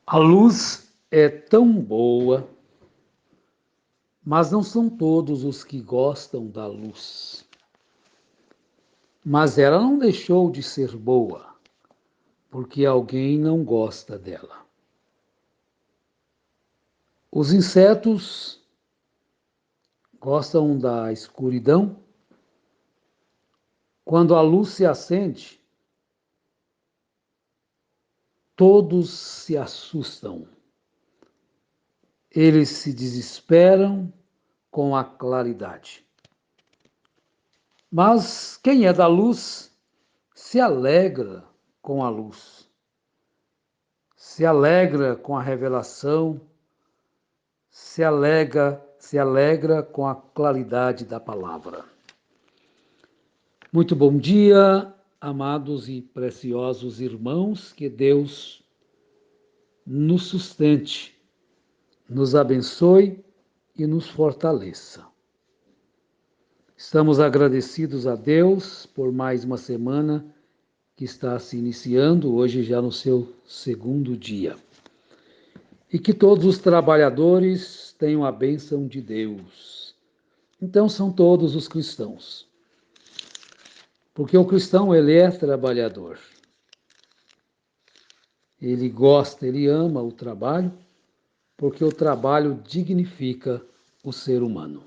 A luz é tão boa, mas não são todos os que gostam da luz. Mas ela não deixou de ser boa, porque alguém não gosta dela. Os insetos gostam da escuridão. Quando a luz se acende, todos se assustam. Eles se desesperam com a claridade. Mas quem é da luz se alegra com a luz, se alegra com a revelação, se alegra com a claridade da palavra. Muito bom dia, amados e preciosos irmãos, que Deus nos sustente, nos abençoe e nos fortaleça. Estamos agradecidos a Deus por mais uma semana que está se iniciando, hoje já no seu segundo dia. E que todos os trabalhadores tenham a bênção de Deus. Então são todos os cristãos. Porque o cristão, ele é trabalhador. Ele gosta, ele ama o trabalho, porque o trabalho dignifica o ser humano.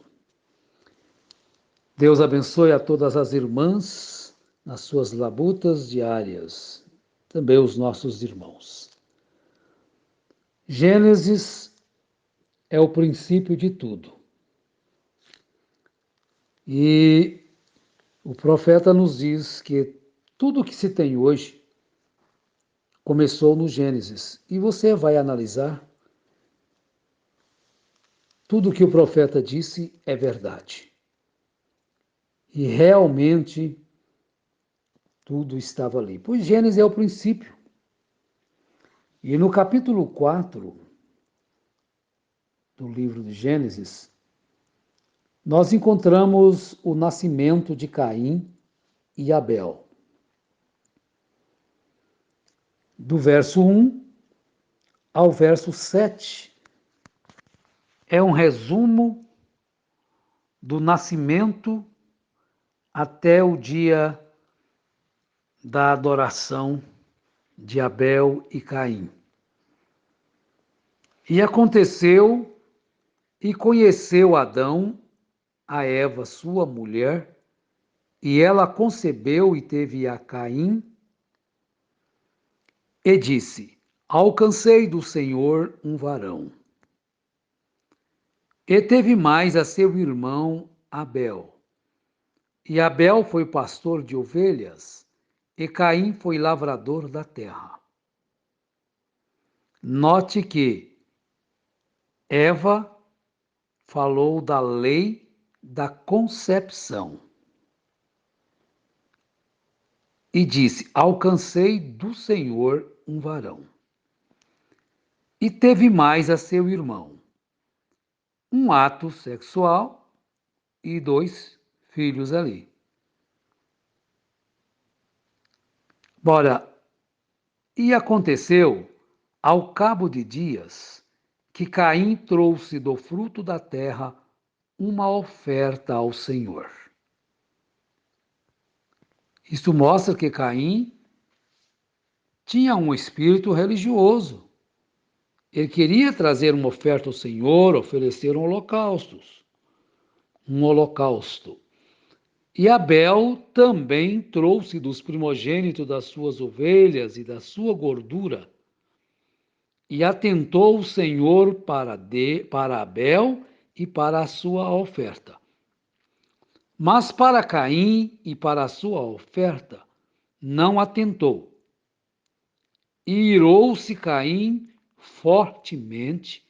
Deus abençoe a todas as irmãs nas suas labutas diárias, também os nossos irmãos. Gênesis é o princípio de tudo. E o profeta nos diz que tudo que se tem hoje começou no Gênesis. E você vai analisar, tudo que o profeta disse é verdade. E realmente tudo estava ali. Pois Gênesis é o princípio. E no capítulo 4 do livro de Gênesis, nós encontramos o nascimento de Caim e Abel. Do verso 1 ao verso 7, é um resumo do nascimento até o dia da adoração de Abel e Caim. E aconteceu, e conheceu Adão a Eva, sua mulher, e ela concebeu e teve a Caim, e disse: Alcancei do Senhor um varão. E teve mais a seu irmão Abel. E Abel foi pastor de ovelhas, e Caim foi lavrador da terra. Note que Eva falou da lei da concepção e disse: Alcancei do Senhor um varão. E teve mais a seu irmão um ato sexual e 2 filhos ali. Bora, e aconteceu, ao cabo de dias, que Caim trouxe do fruto da terra uma oferta ao Senhor. Isso mostra que Caim tinha um espírito religioso. Ele queria trazer uma oferta ao Senhor, oferecer um holocausto. E Abel também trouxe dos primogênitos das suas ovelhas e da sua gordura. E atentou o Senhor para Abel e para a sua oferta. Mas para Caim e para a sua oferta não atentou. E irou-se Caim fortemente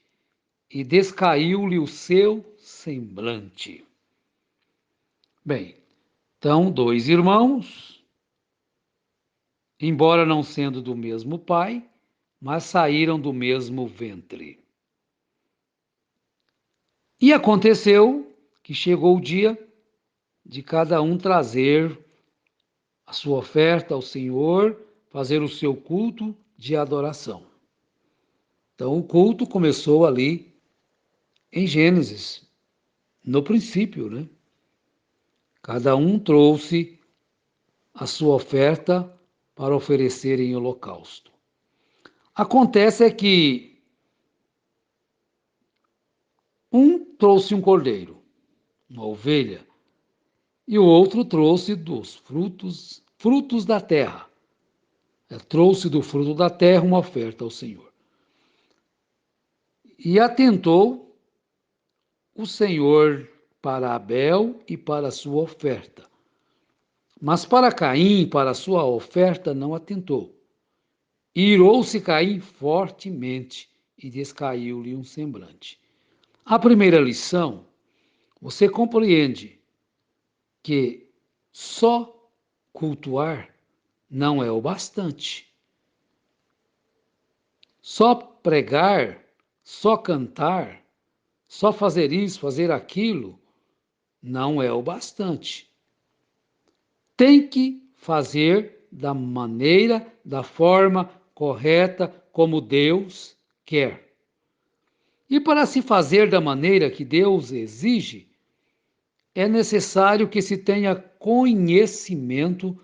e descaiu-lhe o seu semblante. Bem, então, 2 irmãos, embora não sendo do mesmo pai, mas saíram do mesmo ventre. E aconteceu que chegou o dia de cada um trazer a sua oferta ao Senhor, fazer o seu culto de adoração. Então o culto começou ali em Gênesis, no princípio, né? Cada um trouxe a sua oferta para oferecer em holocausto. Acontece é que um trouxe um cordeiro, uma ovelha, e o outro trouxe dos frutos da terra. Trouxe do fruto da terra uma oferta ao Senhor. E atentou o Senhor para Abel e para a sua oferta. Mas para Caim, para a sua oferta, não atentou. Irou-se Caim fortemente e descaiu-lhe um semblante. A primeira lição, você compreende que só cultuar não é o bastante. Só pregar, só cantar, só fazer isso, fazer aquilo, não é o bastante. Tem que fazer da maneira, da forma correta, como Deus quer. E para se fazer da maneira que Deus exige, é necessário que se tenha conhecimento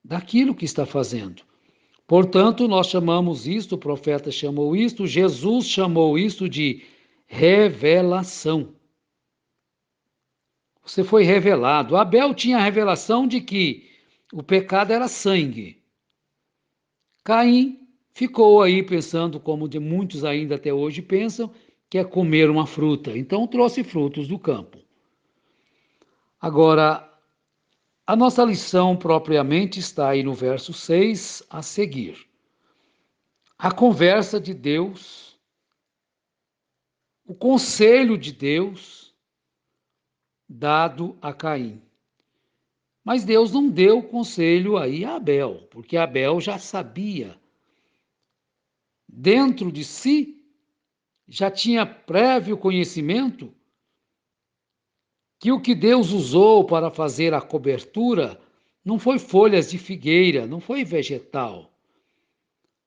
daquilo que está fazendo. Portanto, nós chamamos isto, o profeta chamou isto, Jesus chamou isto de revelação. Você foi revelado. Abel tinha a revelação de que o pecado era sangue. Caim ficou aí pensando, como de muitos ainda até hoje pensam, que é comer uma fruta. Então trouxe frutos do campo. Agora, a nossa lição propriamente está aí no verso 6 a seguir. A conversa de Deus, o conselho de Deus dado a Caim. Mas Deus não deu conselho aí a Abel, porque Abel já sabia, dentro de si, já tinha prévio conhecimento que o que Deus usou para fazer a cobertura não foi folhas de figueira, não foi vegetal.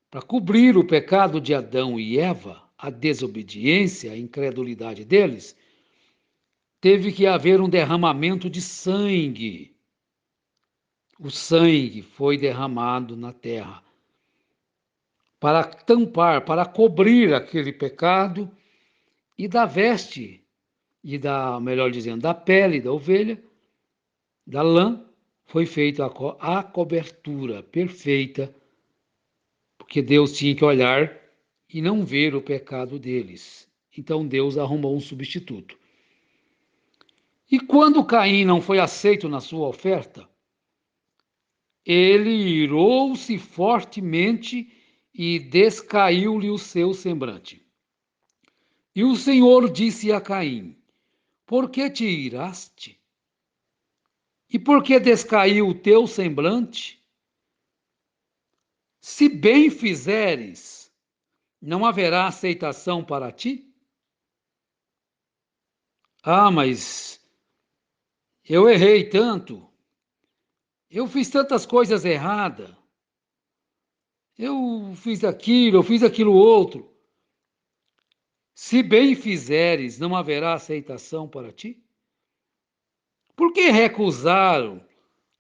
Para cobrir o pecado de Adão e Eva, a desobediência, a incredulidade deles, teve que haver um derramamento de sangue. O sangue foi derramado na terra para tampar, para cobrir aquele pecado e da veste, melhor dizendo, da pele da ovelha, da lã, foi feita a cobertura perfeita, porque Deus tinha que olhar e não ver o pecado deles. Então Deus arrumou um substituto. E quando Caim não foi aceito na sua oferta, ele irou-se fortemente e descaiu-lhe o seu semblante. E o Senhor disse a Caim: Por que te iraste? E por que descaiu o teu semblante? Se bem fizeres, não haverá aceitação para ti? Ah, mas eu errei tanto, eu fiz tantas coisas erradas, eu fiz aquilo outro. Se bem fizeres, não haverá aceitação para ti? Por que recusaram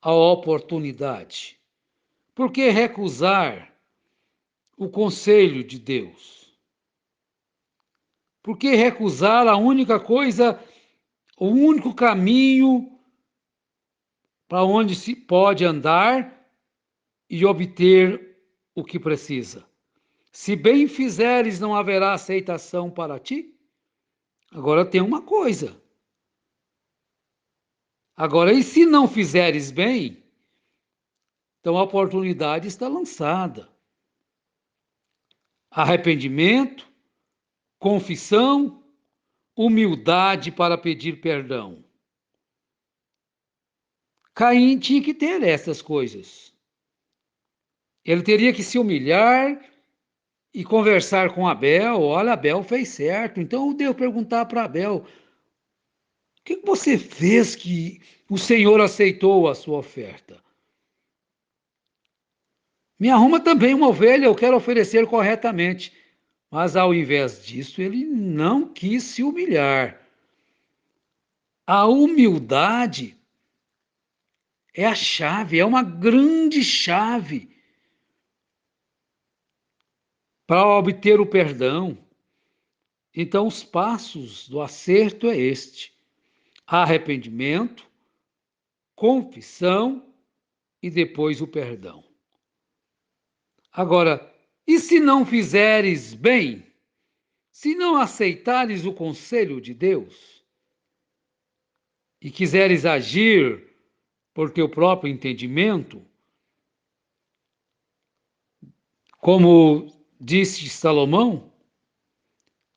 a oportunidade? Por que recusar o conselho de Deus? Por que recusar a única coisa, o único caminho para onde se pode andar e obter o que precisa? Se bem fizeres, não haverá aceitação para ti? Agora tem uma coisa. Agora, e se não fizeres bem, então a oportunidade está lançada. Arrependimento, confissão, humildade para pedir perdão. Caim tinha que ter essas coisas. Ele teria que se humilhar e conversar com Abel. Olha, Abel fez certo. Então Deus perguntar para Abel: o que você fez que o Senhor aceitou a sua oferta? Me arruma também uma ovelha, eu quero oferecer corretamente. Mas ao invés disso, ele não quis se humilhar. A humildade é a chave, é uma grande chave para obter o perdão. Então, os passos do acerto é este: arrependimento, confissão e depois o perdão. Agora, e se não fizeres bem? Se não aceitares o conselho de Deus e quiseres agir por teu próprio entendimento, como disse Salomão,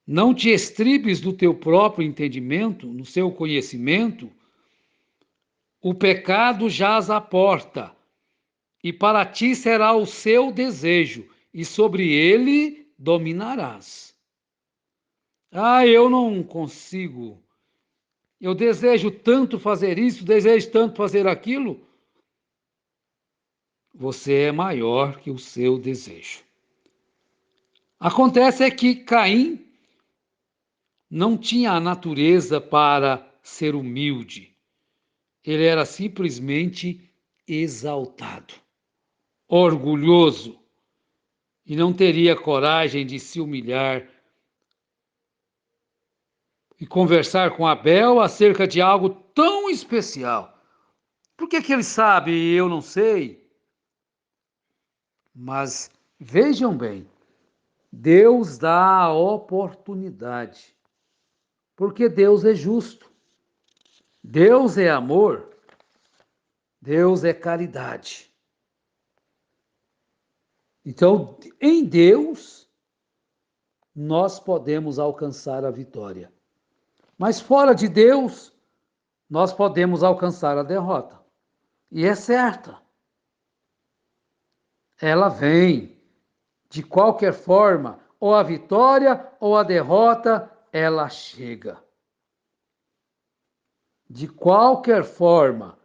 não te estribes do teu próprio entendimento, no seu conhecimento, o pecado jaz à porta, e para ti será o seu desejo, e sobre ele dominarás. Ah, eu não consigo. Eu desejo tanto fazer isso, desejo tanto fazer aquilo. Você é maior que o seu desejo. Acontece é que Caim não tinha a natureza para ser humilde. Ele era simplesmente exaltado, orgulhoso, e não teria coragem de se humilhar e conversar com Abel acerca de algo tão especial. Por que ele sabe e eu não sei? Mas vejam bem, Deus dá a oportunidade, porque Deus é justo, Deus é amor, Deus é caridade. Então, em Deus, nós podemos alcançar a vitória. Mas fora de Deus, nós podemos alcançar a derrota. E é certa. Ela vem. De qualquer forma, ou a vitória ou a derrota, ela chega. De qualquer forma,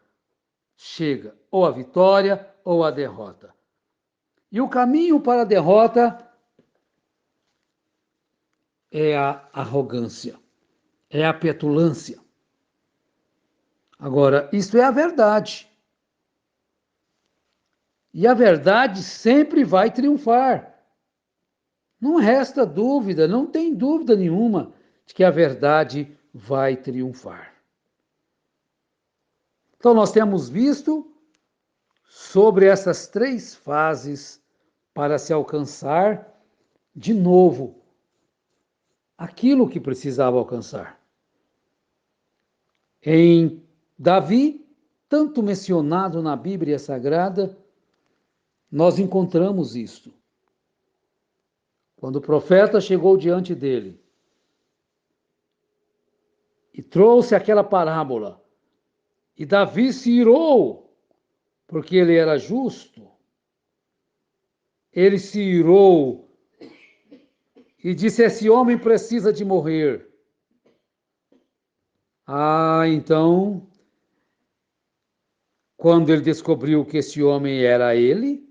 chega ou a vitória ou a derrota. E o caminho para a derrota é a arrogância, é a petulância. Agora, isso é a verdade. E a verdade sempre vai triunfar. Não resta dúvida, não tem dúvida nenhuma de que a verdade vai triunfar. Então, nós temos visto sobre essas três fases para se alcançar de novo aquilo que precisava alcançar. Em Davi, tanto mencionado na Bíblia Sagrada, nós encontramos isto. Quando o profeta chegou diante dele e trouxe aquela parábola, e Davi se irou, porque ele era justo, ele se irou e disse: esse homem precisa de morrer. Então, quando ele descobriu que esse homem era ele,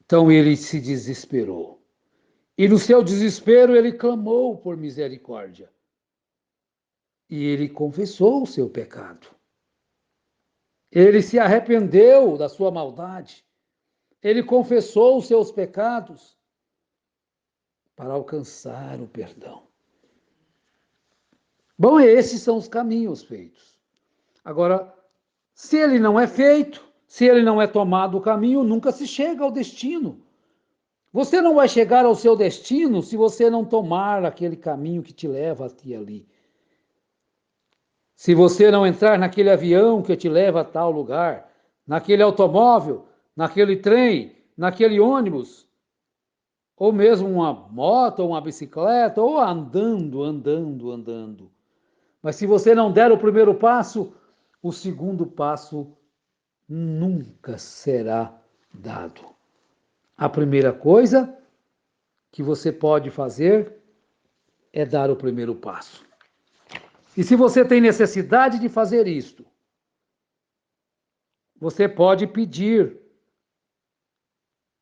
então ele se desesperou. E no seu desespero ele clamou por misericórdia. E ele confessou o seu pecado. Ele se arrependeu da sua maldade. Ele confessou os seus pecados para alcançar o perdão. Bom, esses são os caminhos feitos. Agora, se ele não é feito, se ele não é tomado o caminho, nunca se chega ao destino. Você não vai chegar ao seu destino se você não tomar aquele caminho que te leva até ali. Se você não entrar naquele avião que te leva a tal lugar, naquele automóvel, naquele trem, naquele ônibus, ou mesmo uma moto, ou uma bicicleta, ou andando. Mas se você não der o primeiro passo, o segundo passo nunca será dado. A primeira coisa que você pode fazer é dar o primeiro passo. E se você tem necessidade de fazer isto, Você pode pedir,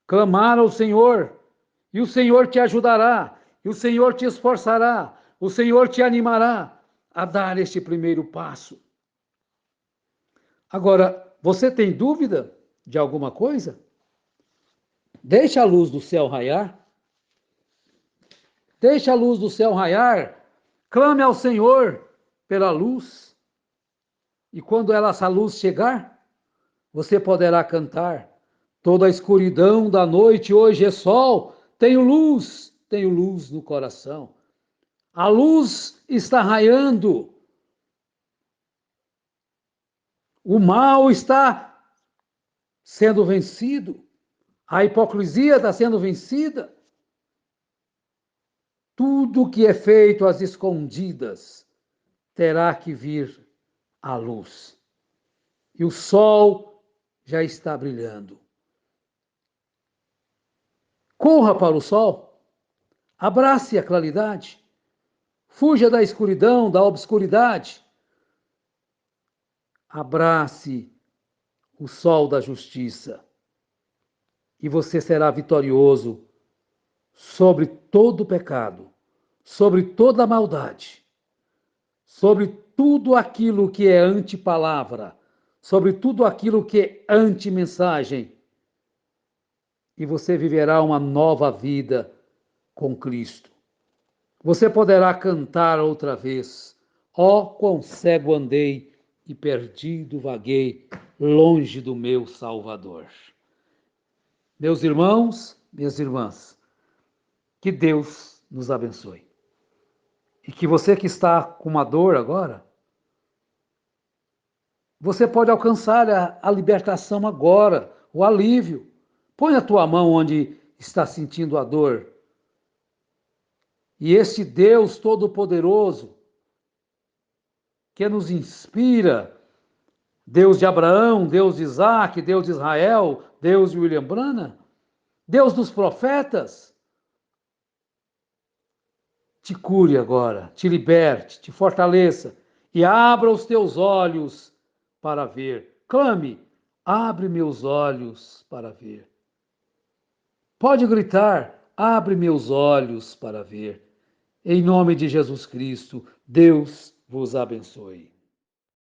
clamar ao Senhor, e o Senhor te ajudará, e o Senhor te esforçará, o Senhor te animará a dar este primeiro passo. Agora, você tem dúvida de alguma coisa? Deixa a luz do céu raiar. Deixa a luz do céu raiar. Clame ao Senhor pela luz. E quando essa luz chegar, você poderá cantar: toda a escuridão da noite hoje é sol. Tenho luz no coração. A luz está raiando. O mal está sendo vencido. A hipocrisia está sendo vencida. Tudo que é feito às escondidas terá que vir à luz. E o sol já está brilhando. Corra para o sol. Abrace a claridade. Fuja da escuridão, da obscuridade. Abrace o sol da justiça. E você será vitorioso sobre todo o pecado, sobre toda a maldade, sobre tudo aquilo que é antipalavra, sobre tudo aquilo que é antimensagem. E você viverá uma nova vida com Cristo. Você poderá cantar outra vez: ó, quão cego andei e perdido vaguei, longe do meu Salvador. Meus irmãos, minhas irmãs, que Deus nos abençoe. E que você que está com uma dor agora, você pode alcançar a libertação agora, o alívio. Põe a tua mão onde está sentindo a dor. E este Deus Todo-Poderoso, que nos inspira, Deus de Abraão, Deus de Isaac, Deus de Israel, Deus de William Branham, Deus dos profetas, te cure agora, te liberte, te fortaleça e abra os teus olhos para ver. Clame, abre meus olhos para ver. Pode gritar, abre meus olhos para ver. Em nome de Jesus Cristo, Deus vos abençoe.